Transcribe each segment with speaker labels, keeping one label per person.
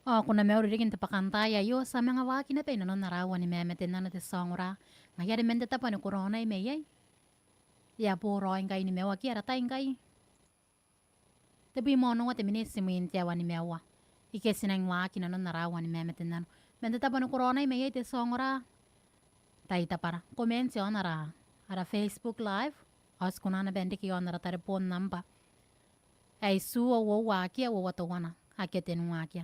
Speaker 1: Kuna Mauri rikin te pakantaya yo sa mga waki na pe nanon narawan ni Mamatennano te songora. Ngayari mente tapa ni corona i meyay. Ya po roin kay ni mewa ki aratain kay. Tapi mo no te minisimu intiawa ni mewa. Ike sinang waki nanon narawan ni Mamatennano. Mente tapa ni corona i meyay te songora. Taita para komensi onara ara Facebook live. Os kunana bende ki onara tare pon namba. Ay suwa wo waki wo watawana. Aketen waki.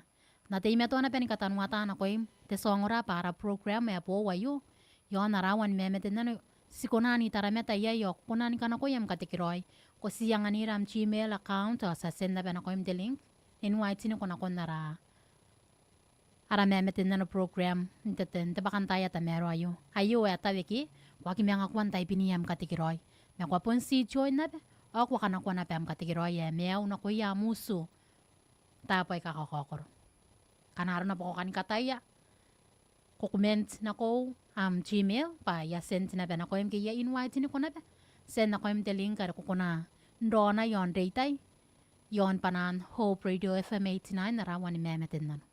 Speaker 1: Na te ime tona pen katan wata na koy te songora para program ya po wayo yo narawan Mamatennano sikonani tarameta ya yo kunani kana ko yam katikiroy ko siyang ani ram Gmail account o sa send na ko im the link invite ni ko na kon nara ara Mamatennano program inteten te bakantaya ta mero ayo ya taweki waki mga kwantay piniyam katikiroy me ko pon si join na o ko kana ko na pam katikiroy ya meaw na ko ya musu tapoy kakakokoro kanaro na po ko kanikataya. Kukument na ko Gmail pa ya send na ba na ko yung kaya invite ni ko na ba. Send na ko yung link kaya ko na doon na yon daytay. Yon panan Hope Radio FM 89 na rawan ni Mamatennano.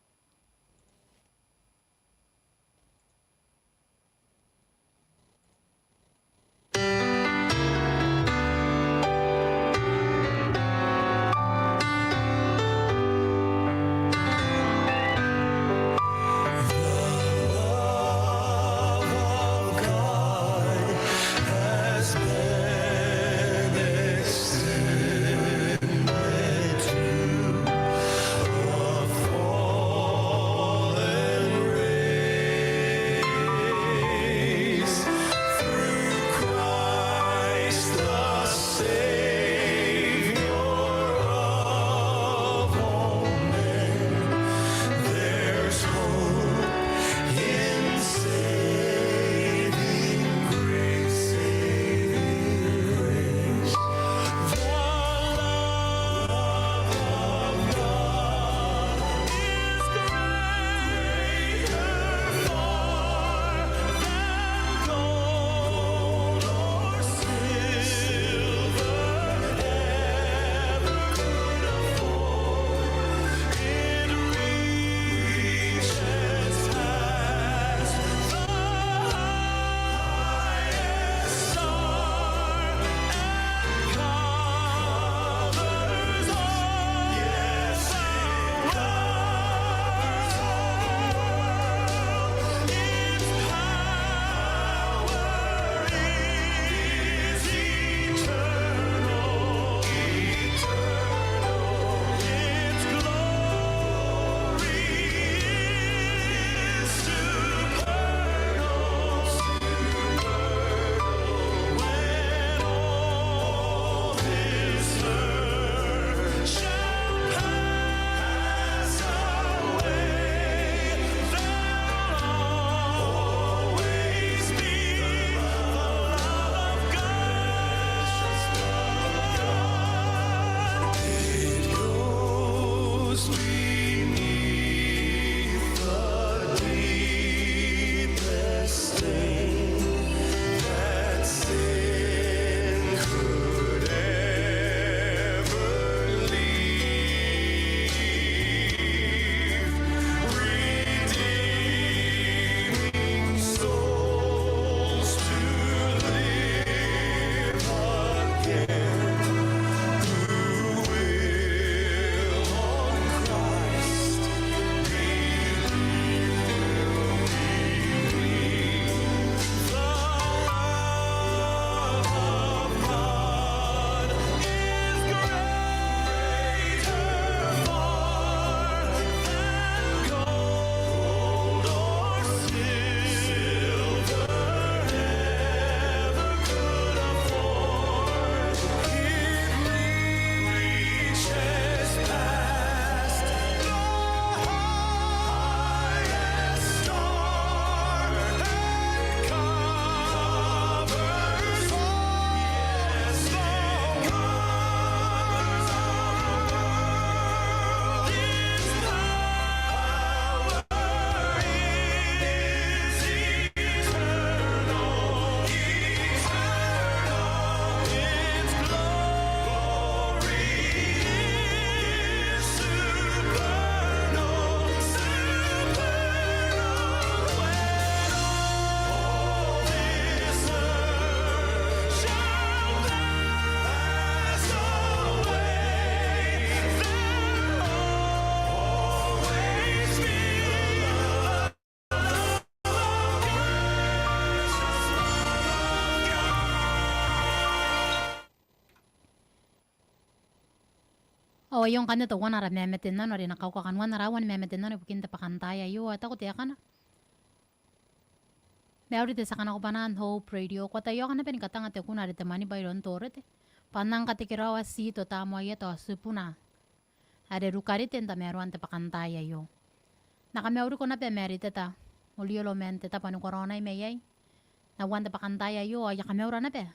Speaker 2: Fall
Speaker 1: O yung kanito wana ra mamatennano rin nakaukakan wana ra wan mamatennano bukin ta pakantaya yo ata ko tiya kana. Mauri te sakana ko panan Hope Radio ko tayo kana pen katanga te kuna te mani bayron torete. Panang katikirawa sito tamo yeto supuna. Ade rukari tenta meruan te pakantaya yo. Nakameuri ko na pe merite ta. Uliolo mente ta panu corona imeyay. Na wan te pakantaya yo ay kameura na pe.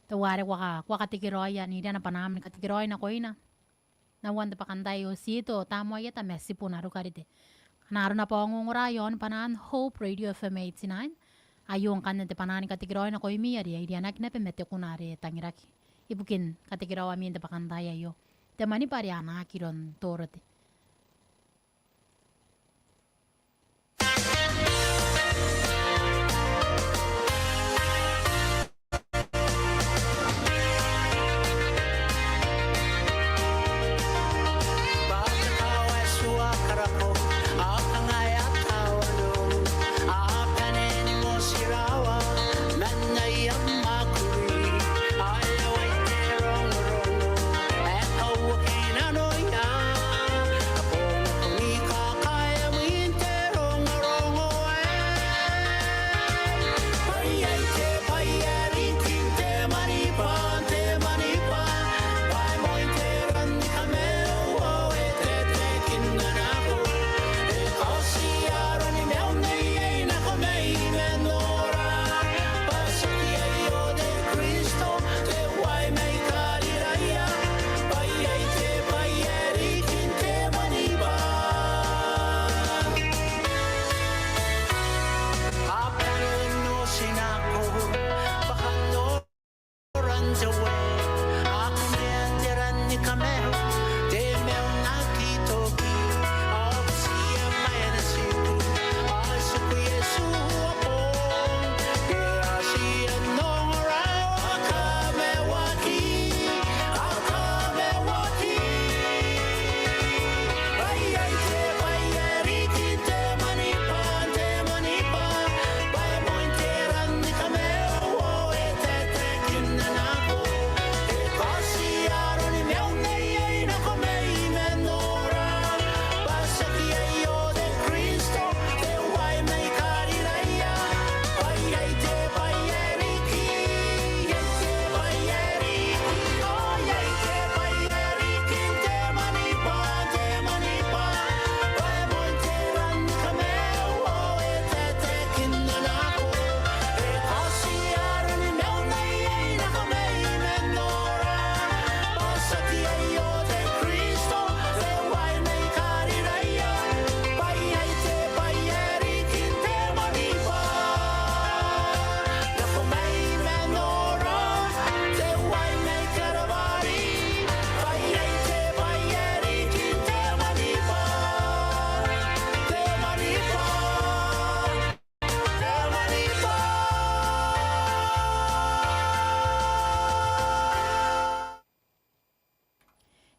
Speaker 1: Tawari waka tikiroya ni na panamin katikiroya na ko ina. Na wan te pakantaya yo sito tamo yeta mesi puna rukari te. Kanaro na po ang ngurayon panan Hope Radio FM 89. Ayong kanan te panani katikiroy na ko imiya di ay anak na pemete kunare tangiraki. Ibukin katikiraw amin te pakantaya yo. Te mani pari anak kiron torote.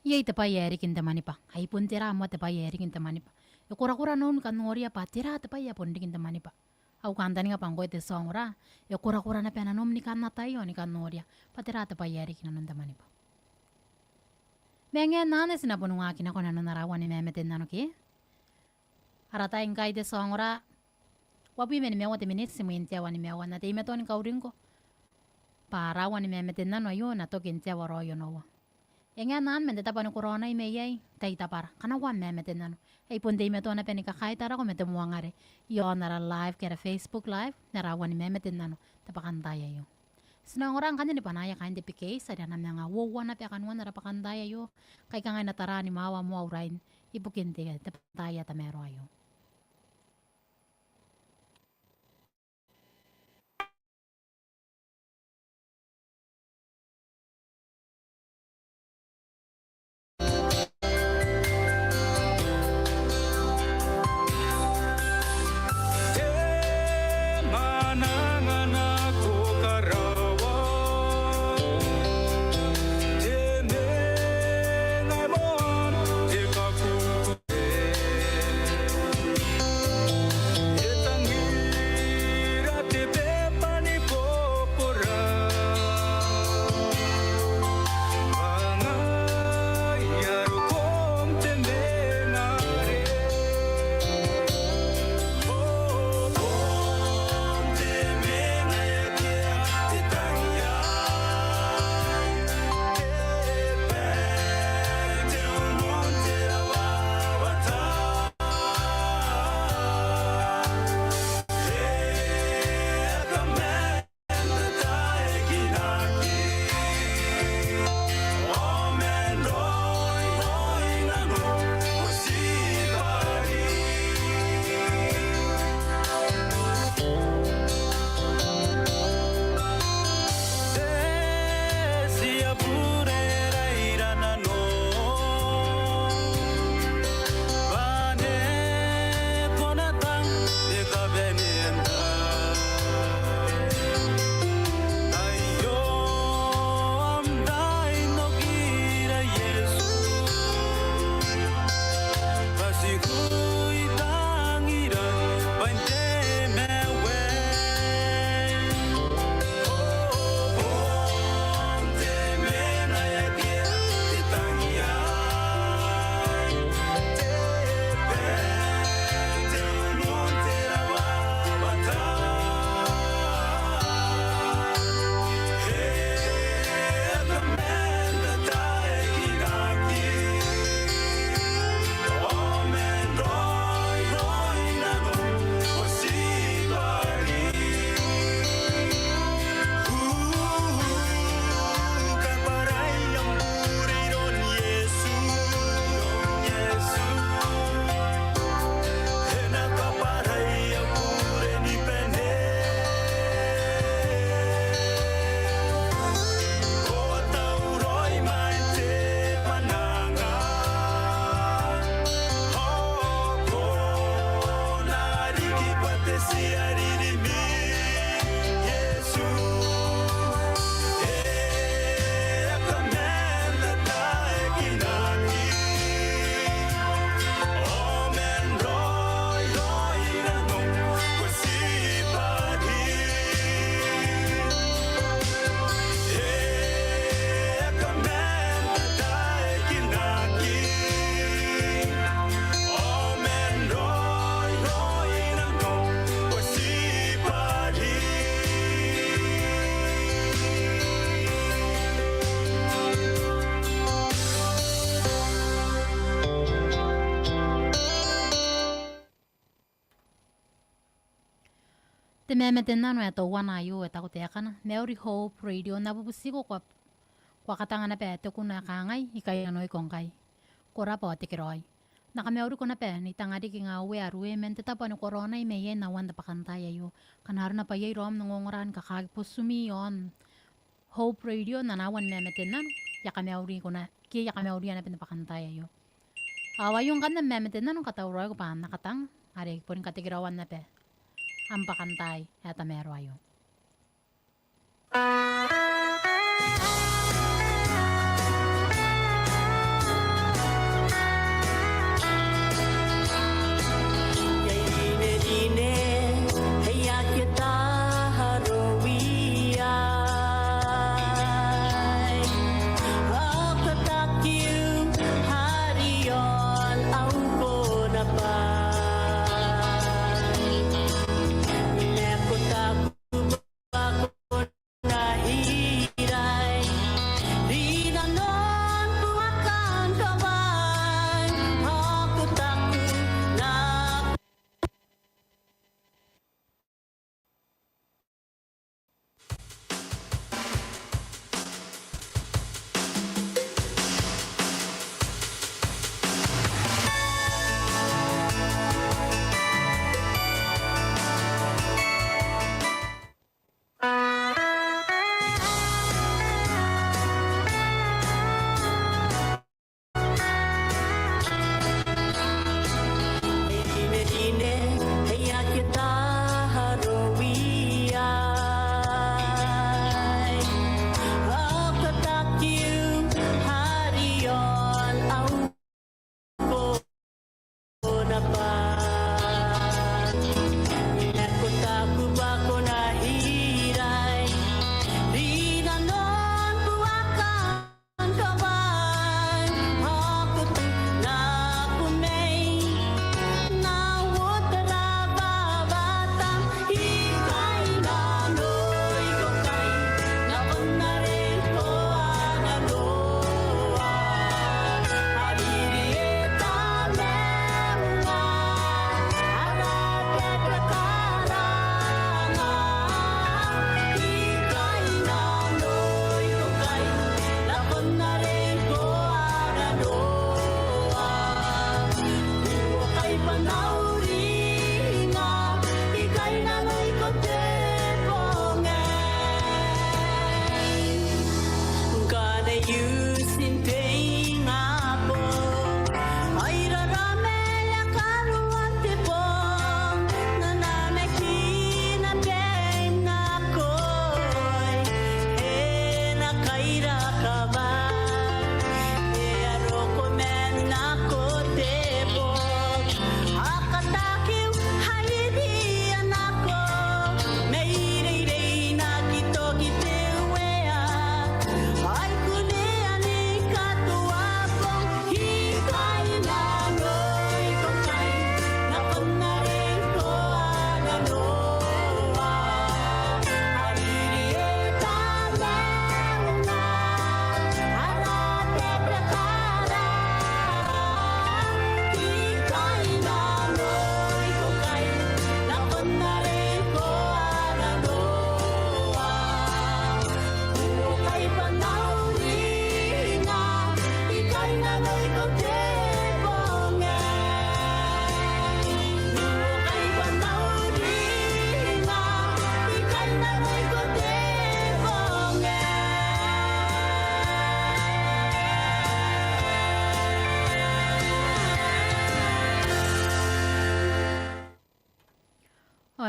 Speaker 1: Yay te pa yeri kin te manipa. Ai pun tira mo te pa yeri kin te manipa. Yo kura non kan ngoria pa tira te pa ya pun kin te manipa. Au kanta ni ngapang te song ra. Yo kura na pena nom ni kan na tayo ni kan ngoria. Pa tira te pa yeri kin non te manipa. Menge nane sinapun nga kin ako na narawan ni mamatennano ki. Harata ingkay te song ra. Wapi men mewa te minutes si muintia wani mewa na te imeto ni kaurin ko. Para wani mamatennano ayo na to kintia waro yo no. Yang nan men teta panu corona imeyay tay tapar kana wan mamatennano ay punde meto na penika kay tara ko meto muangare yo nara live kera Facebook live nara wan mamatennano tapakantaya yo sinang orang kanya ni panaya kain de PK sa na mga wowa na pe kanwan nara pakantaya yo kay kangay natara ni mawa mo aurain ibukin te tapantaya tamero ayo. Te mamatennano e tau wana ayo e tako te akana. Mauri Hope Radio na bubusiko kwa katanga na pe te kuna kangai i kai anoi kongkai. Ko rapa o te kiroi. Naka Mauri ko na pe ni tangadi ki nga uwe arue men te tapa ni corona i meye na wanda pakantay ayo. Kanaro na pa yei rom nangongoran kakagi po sumi on Hope Radio na nawan mamatennano. Yaka Mauri ko na ki yaka Mauri na pinapakantay ayo. Awayong kan na mamatennano katawroy ko pa nakatang. Ari po rin katigirawan na pe. Ang pakantay at amero ayo.
Speaker 2: He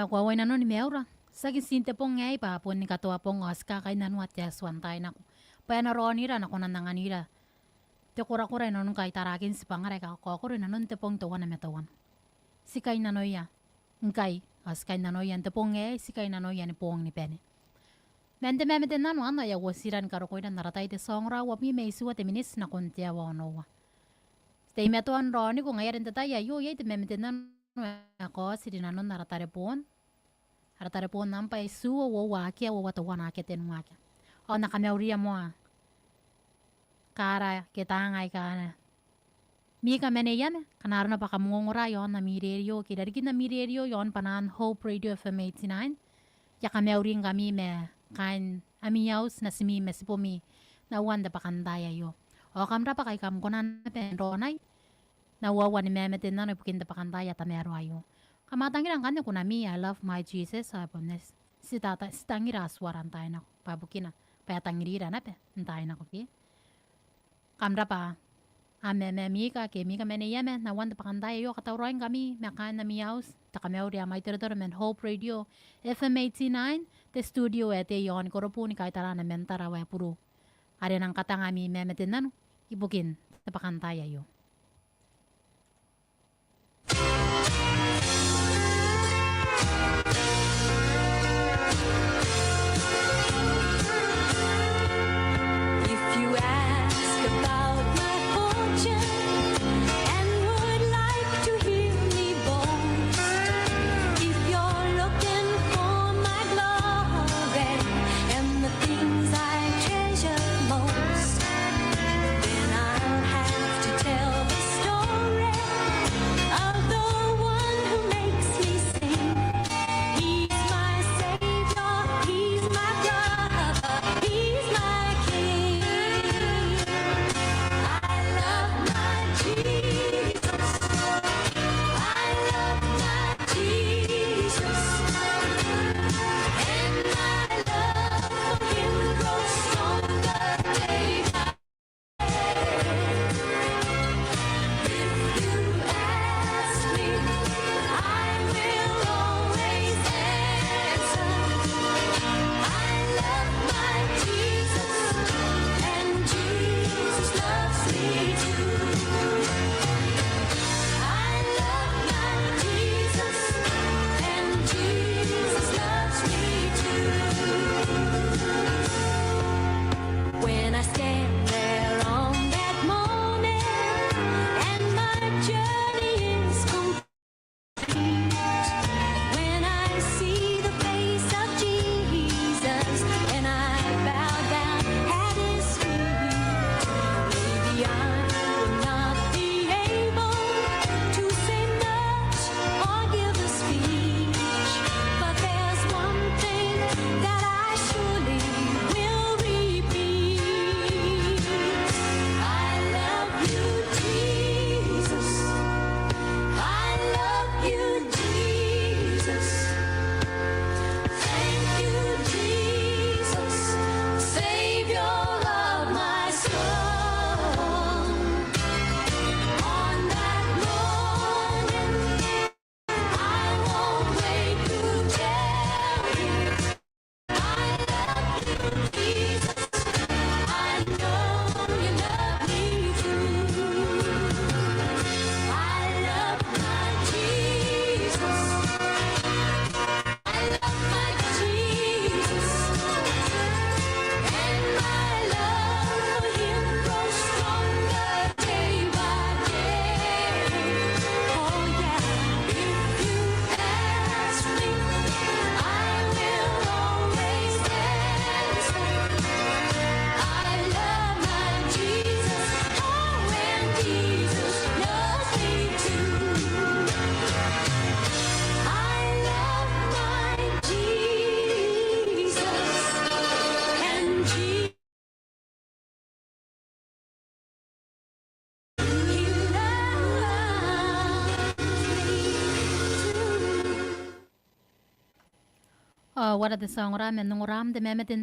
Speaker 1: kwa wai nano ni meura. Sagi sinte pong ngai pa pon ni katoa pong oska kay nanu at yaswan tayo na ko. Paya na roon nira na kunandangan nira. Te kura-kura nanon kay tarakin si pangaray ka ko kura nanon te pong tawa na metawan. Si kay nanoya. Ngkay as kay nanoya te pong ngai si kay nanoya ni pong ni pene. Mente mamatennano ano ya wasiran karo ko na naratay te songra wapi may suwa te minis na kontia wa no. Stay metuan roon ni ko ngayon te tayo yo yay te mamatennano ako si dinanon naratare pon. Haratare po nampay suwa wo wakia wo watawa na keten wakia. O nakamauria mo kara ketangay ka na. Mi ka mene yan kanaro na pa kamungura yon na mirerio kidarigin na mirerio yon panan Hope Radio FM 89. Ya kamauring kami me kan amiyaws na simi me sipomi na wanda pa kandaya yo. O kamra pa kay kamkunan na penronay na wawa ni memetin na pukinta pa kandaya tamero ayo. Kamatangin ang kanya kunami, I love my Jesus. Nes, si tata, si tangira aswaran tayo na pabukina. Paya tangirira na pe, tayo na ko ki. Kamra pa, ame me mika, ke mika mene yeme, na wanda pa kandaya yo, katawroin kami, mekan na miyaws, takamewri amay tirador men Hope Radio, FM 89, te studio ete yon, koropo ni kahit tara na mentara waya puro. Ari nang katangami memetin na no, ibukin, napakantaya yo. Wala de songra men nunguram de memetin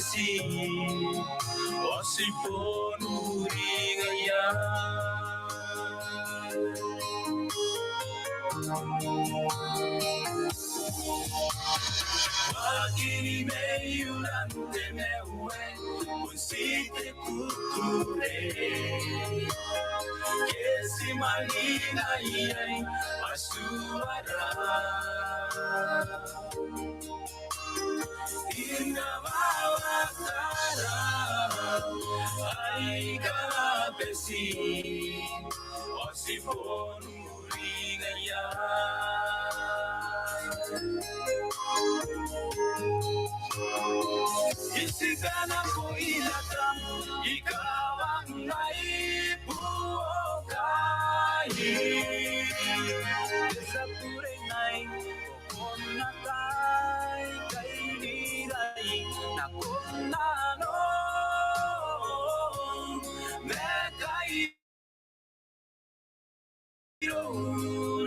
Speaker 2: besi osipon uringaya Wakini meyulante mewe unsite kuture Kesi malina iyay asuara Inawawatara ay kapesi osipon uringaya Isikana ko ilakang ikaw ang naibuokay Sa purenay kokon na tay kay niray nakonano Mekay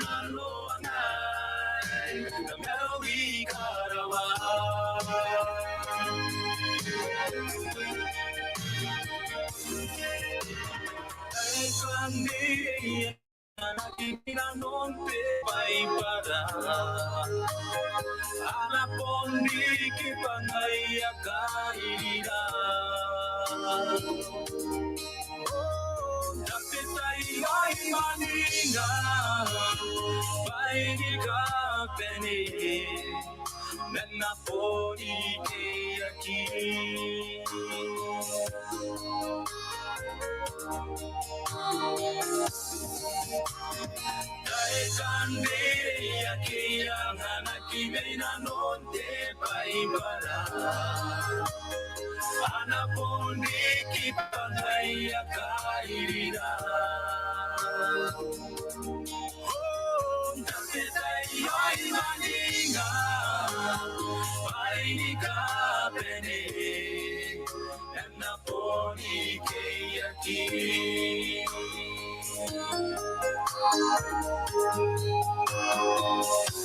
Speaker 2: Naloanay Namawi Karawan Ay kandiya Nakikinanonte pa'y para Anapon di kipangay akaira Dapit ay manina Pa'y di kapene Nanapon ikiyaki Dai kandiri yakiyang hanakimay na nonte paibara Anapondi kipangay akairira Dapitay ay maninga Paini kapene Nanaponi kayaki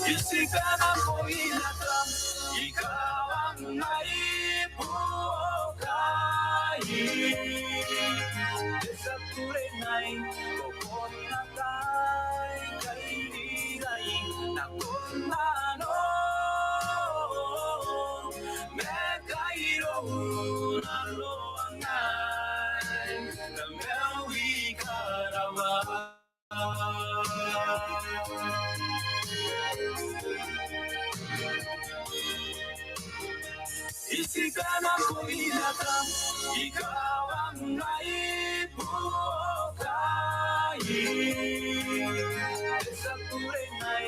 Speaker 2: Isikana ko ilakang ikaw ang naibuokay Sa turenay kokon na tay kay niray nakonano Mekayro naloangay Namawi Karawan Isikana ko ilakang ikaw ang naibuokay Sa turenay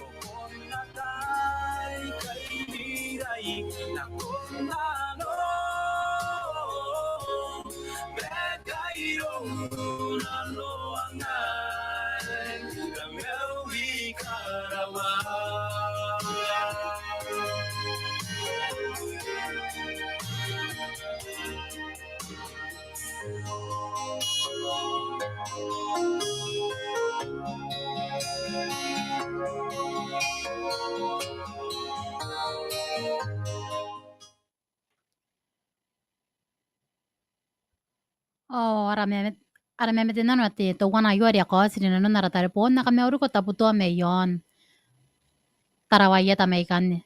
Speaker 2: kokon na tay kay niray nakonano Mekayro naloangay Namawi Karawan
Speaker 1: Mamatennano ati towana yuari akosiri nanu narataripon na kami ko taputua meyon. Tarawaya tamaikan.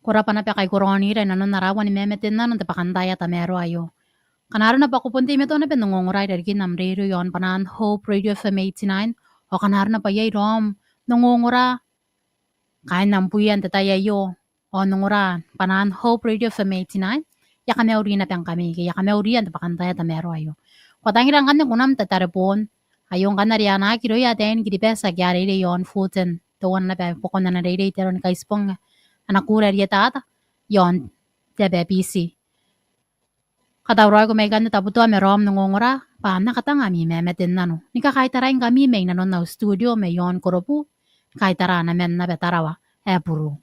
Speaker 1: Kura pa na pa kay kuroni rin nanu narawan ni Mamatennano te pakantaya tamero ayo. Kanaro na pa kupunti meto na pinungunguray dari kinamrero yon panan Hope Radio FM 89 o kanaro na pa yay rom nungungura kain nampuyan tataya yo o nungura panan Hope Radio FM 89 ya kami uri na pang kami kaya kami urian te pakantaya tamero ayo. Kwatangiran kan kunam tataripon ayong kanariya na kiro yaten kiti pesa gyari de yon futen tuwan na pa pokon na rede teron kaispong anakura riya tata yon tebe PC. Katawroy ko may ganda taputo may rom nungungura paam na katanga mi Mamatennano. Nika kahit tarayin kami may nanon na studio may yon kurupu kahit tara na men na betarawa puro.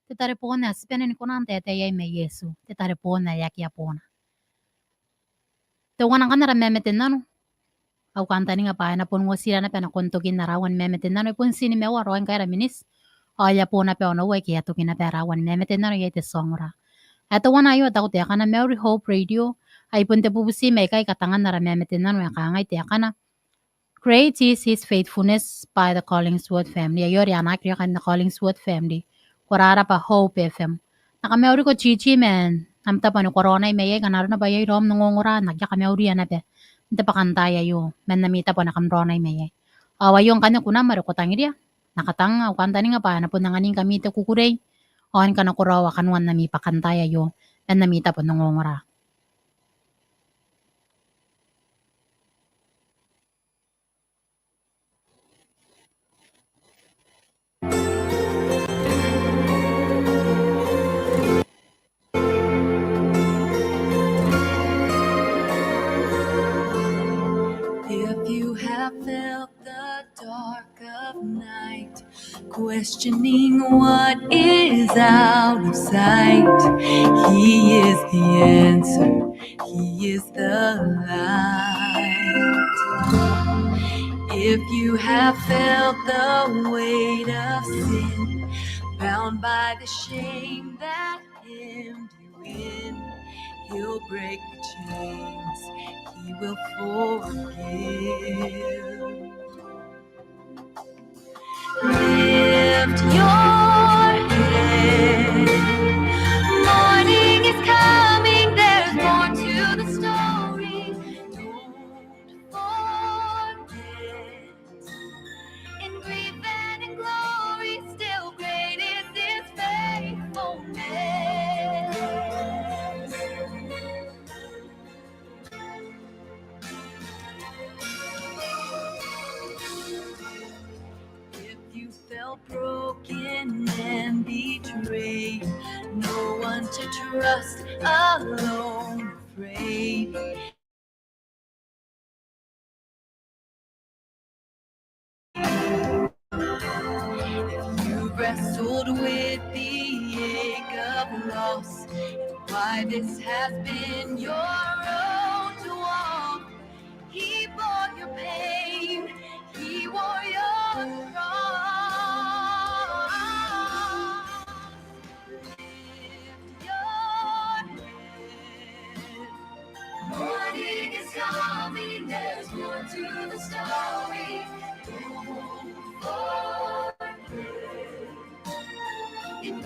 Speaker 1: Te tarepona spene ni konante te yai me Yesu. Te tarepona yaki apona. Te wana kana ra mamatennano. Au kanta ni ngapa na pon wasira na pena kontokin na rawan mamatennano pon sini me waro en kaira minis. O ya pona pe ona we ki atokin na pe rawan mamatennano yai te songra. Ato wana ayo ta te kana Mauri Hope Radio. Ai pon te pubusi me kai katangan na ra mamatennano ya kangai te kana. Great is his faithfulness by the Collingswood family. Ayor ya anak kan the Collingswood family. Korara pa Hope FM. Nakameori ko chichi men. Amta pa no corona may kanaro na ba yoy rom nangongora nagya kameori na pe. Nta pa kantaya yo. Men namita pa nakamrona may. Awayong kanya kuna maro ko tangiria. Nakatang aw kanta ni nga pa na po nanganing kami te kukurey. On ka na kurawa kanwan nami pa kantaya yo. Men namita pa nangongora.
Speaker 2: If you have felt the dark of night, questioning what is out of sight, He is the answer, He is the light. If you have felt the weight of sin, bound by the shame that hemmed you in, He'll break the chains, He will forgive. Lift your head. Morning is coming, there's more to the story. Don't forget. In grief and in glory, still great is His faithfulness. If you felt broken and betrayed, no one to trust, alone, afraid. If you wrestled with the ache of loss, why this has been your road to walk, He bore your pain, He wore your cross. Lift your head. Morning is coming, there's more to the story. Don't forget. In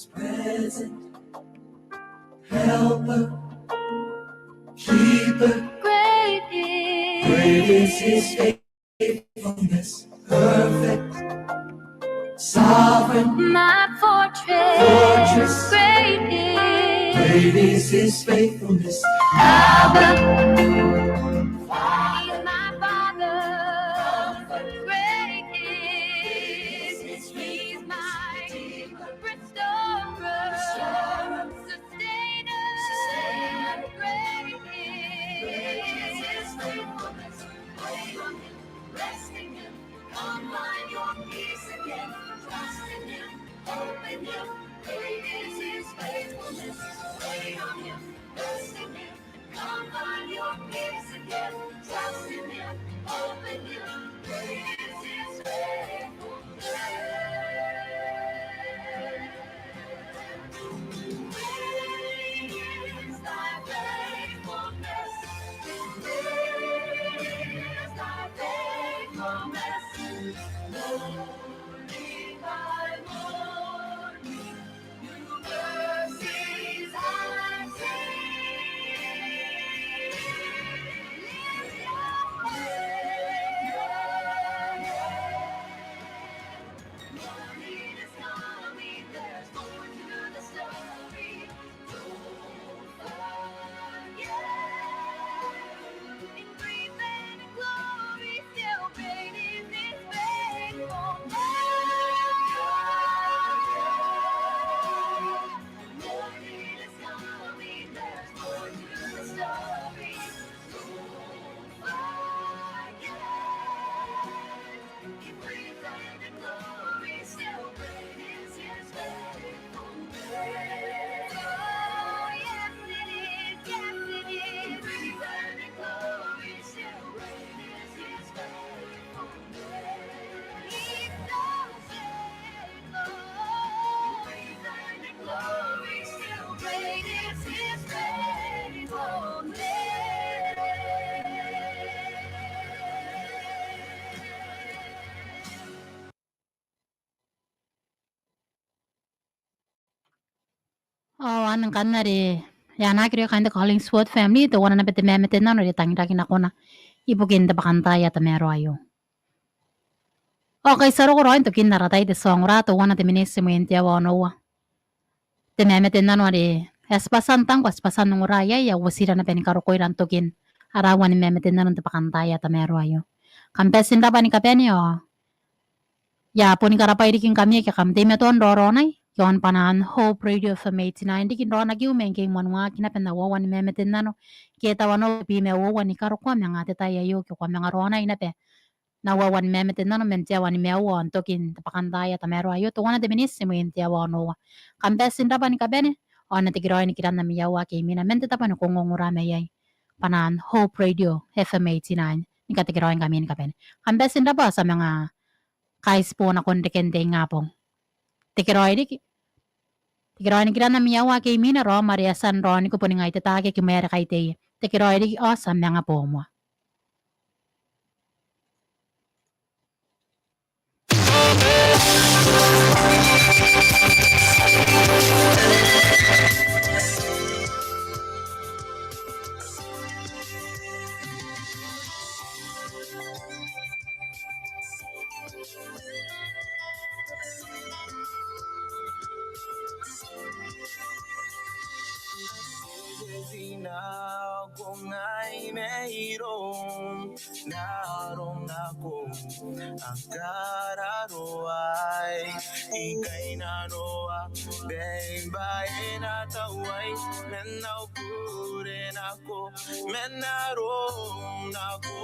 Speaker 2: is present, helper, keeper. Great is his faithfulness, perfect, sovereign, my fortress. Great is his faithfulness. Abba, He's my Father. Great is He's my restorer, sustainer. Great is His faithfulness. Wait on Him, rest in Him. Come find your peace again. Trust in Him, hope in Him. Great is His faithfulness. Wait on Him, rest in Him. Come find your peace again. Trust in Him, hope in Him. Great is His faithfulness. Great is thy faithfulness. Great is thy faithfulness. Morning by morning, new mercies I see. Lift your head. Morning is coming, there's more to the story. Don't forget. In grief and in glory, still great is His faithfulness. Morning is coming, there's more to the story. Don't forget. In grief and in glory, still great is His faithfulness. Oh, yes it is, yes it is. In grief and in glory, still great is His faithfulness. He's so faithful. In grief and in glory, still great is His faithfulness.
Speaker 1: Oh, anang kanari. Ya nakiri kanda calling SWAT family to wana na pete mamatennano di tangi daki nakona. Ibukin da bakantaya ta mero ayo. Okay, saro ko roin to kin naratay de song rato wana te minisi mo intia wana wa. Te mamatennano di espasan tang espasan nung raya ya wasira na penikarokoy ran to kin. Arawan ni mamatennano te bakantaya ta mero ayo. Kampesin da pa ni kapeni o. Ya po ni karapay dikin kami kaya kamte me ton roronay. Yon panan Hope Radio FM 89 dikin rona giu mengking manwa kina penda wawan ni mamatennano. Kita wano pi me wawan ni karokwa menga te taya yo kya menga rona ina pe. Na wawan mamatennano mentia wani me awan tokin te pakantaya ta mero ayo to wana de benissimo intia wano wa. Kampesin da pa ni kapeni. Ona te giroy ni kiran na miyawa kay mina mente tapan ko ngongura me yay. Panan Hope Radio FM 89 ni katigiroy kami ni kapeni. Kampesin da pa sa mga kais po na kondekente nga pong. Tikiroy ni kira na miyawa kay mina ro Maria San ro ni ko po ni nga itatake kimera kay te. Tikiroy di awesome nga po mo.
Speaker 2: Kung ay mayroong narong ako ang kararo ay ikay naroa beng bae na taway menaw purin ako menarong ako